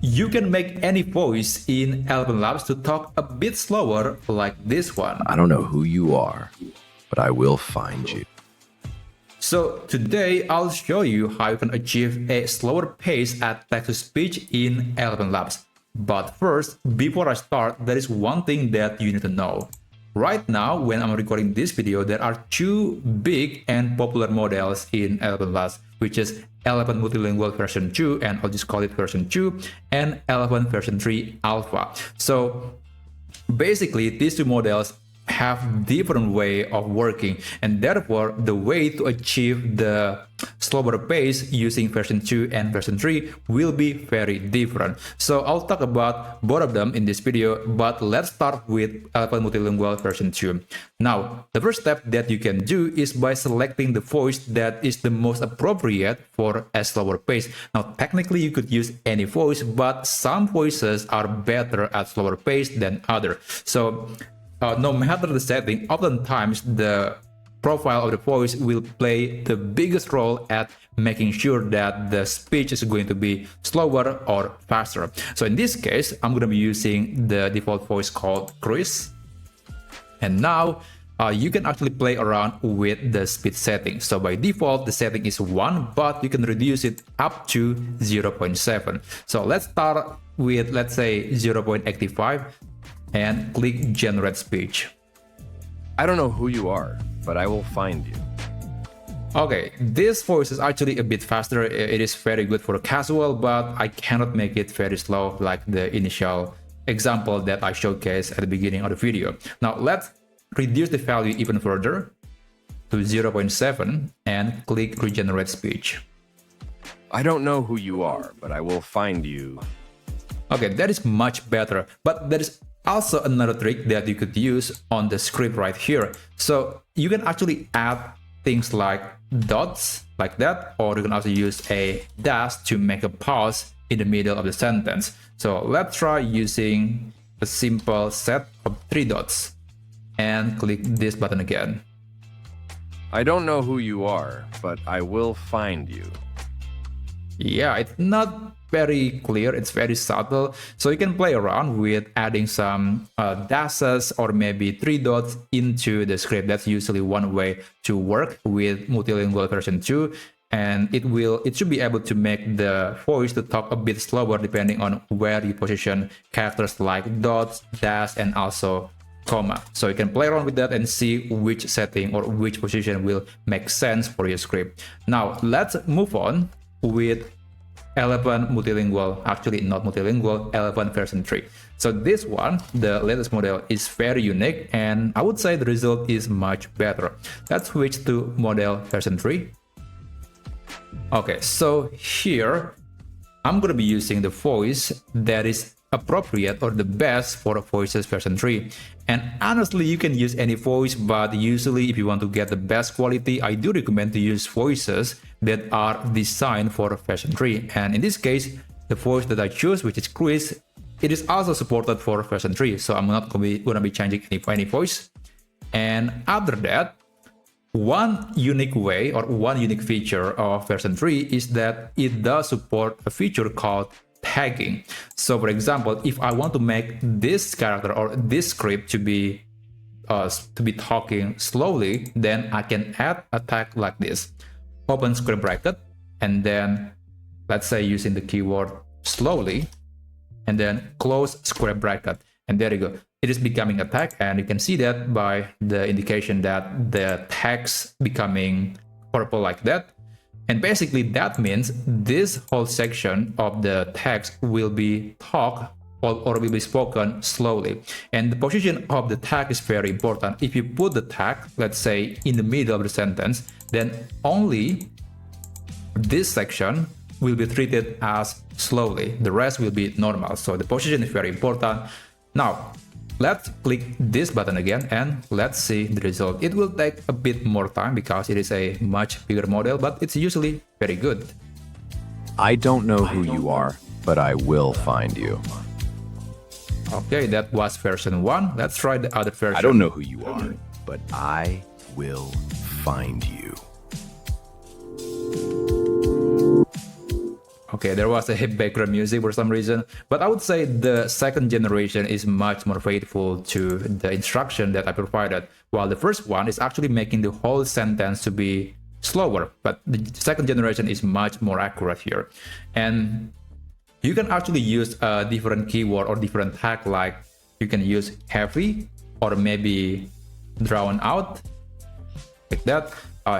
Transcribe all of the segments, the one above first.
You can make any voice in ElevenLabs to talk a bit slower like this one. I don't know who you are, but I will find you. So today I'll show you how you can achieve a slower pace at text-to-speech in ElevenLabs. But first, before I start, there is one thing that you need to know. Right now, when I'm recording this video, there are two big and popular models in ElevenLabs, which is 11 Multilingual version 2, and I'll just call it version 2, and 11 version 3 Alpha. So basically, these two models have different way of working, and therefore the way to achieve the slower pace using version 2 and version 3 will be very different. So I'll talk about both of them in this video, but let's start with 11 Multilingual version 2. Now, the first step that you can do is by selecting the voice that is the most appropriate for a slower pace. Now, technically you could use any voice, but some voices are better at slower pace than others. So no matter the setting, oftentimes the profile of the voice will play the biggest role at making sure that the speech is going to be slower or faster. So in this case, I'm going to be using the default voice called Chris. And now you can actually play around with the speed setting. So by default, the setting is 1, but you can reduce it up to 0.7. So let's start with, let's say, 0.85. And click Generate Speech. I don't know who you are, but I will find you. Okay, this voice is actually a bit faster. It is very good for casual, but I cannot make it very slow like the initial example that I showcased at the beginning of the video. Now let's reduce the value even further to 0.7 and click Regenerate Speech. I don't know who you are, but I will find you. Okay, that is much better, but there is also another trick that you could use on the script right here. So you can actually add things like dots like that, or you can also use a dash to make a pause in the middle of the sentence. So let's try using a simple set of 3 dots and click this button again. I don't know who you are, but I will find you. Yeah, it's not very clear, it's very subtle, so you can play around with adding some dashes or maybe 3 dots into the script. That's usually one way to work with Multilingual version 2, and it should be able to make the voice to talk a bit slower depending on where you position characters like dots, dash, and also comma. So you can play around with that and see which setting or which position will make sense for your script. Now let's move on with 11 Multilingual, actually not Multilingual, 11 version 3. So this one, the latest model, is very unique, and I would say the result is much better. Let's switch to model version 3. Okay, so here I'm going to be using the voice that is appropriate or the best for voices version 3. And honestly, you can use any voice, but usually if you want to get the best quality, I do recommend to use voices that are designed for version 3. And in this case, the voice that I choose, which is Chris, it is also supported for version 3. So I'm not going to be changing any voice. And after that, one unique way or one unique feature of version 3 is that it does support a feature called tagging. So for example, if I want to make this character or this script to be talking slowly, then I can add a tag like this. Open square bracket, and then let's say using the keyword slowly, and then close square bracket, and there you go. It is becoming a tag, and you can see that by the indication that the text becoming purple like that. And basically that means this whole section of the text will be talked or will be spoken slowly. And the position of the tag is very important. If you put the tag, let's say, in the middle of the sentence, then only this section will be treated as slowly. The rest will be normal. So the position is very important. Now, let's click this button again and let's see the result. It will take a bit more time because it is a much bigger model, but it's usually very good. I don't know who you are, but I will find you. Okay, that was version 1. Let's try the other version. I don't know who you are, but I will find you. Okay, there was a background music for some reason, but I would say the second generation is much more faithful to the instruction that I provided, while the first one is actually making the whole sentence to be slower, but the second generation is much more accurate here. And you can actually use a different keyword or different tag, like you can use heavy or maybe drawn out, like that.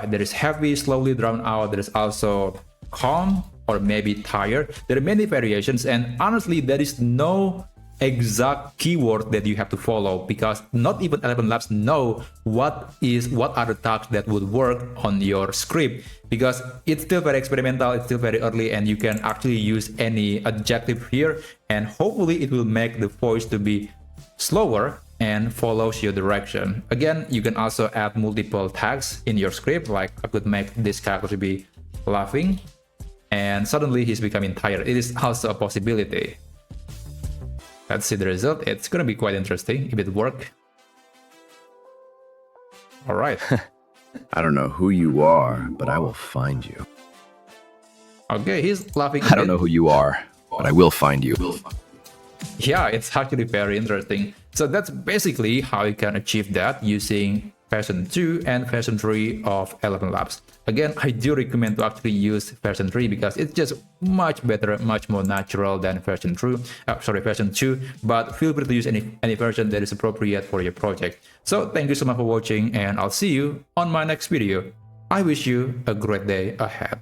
There is heavy, slowly drawn out. There is also calm or maybe tired. There are many variations, and honestly, there is no exact keyword that you have to follow, because not even ElevenLabs know what are the tags that would work on your script, because it's still very experimental, it's still very early, and you can actually use any adjective here, and hopefully it will make the voice to be slower and follows your direction. Again, you can also add multiple tags in your script, like I could make this character to be laughing, and suddenly he's becoming tired. It is also a possibility. Let's see the result. It's gonna be quite interesting if it works. All right. I don't know who you are, but I will find you. Okay, he's laughing. I don't know who you are, but I will find you. Yeah, it's actually very interesting. So that's basically how you can achieve that using version 2 and version 3 of ElevenLabs. Again, I do recommend to actually use version 3 because it's just much better, much more natural than version 2. But feel free to use any version that is appropriate for your project. So thank you so much for watching, and I'll see you on my next video. I wish you a great day ahead.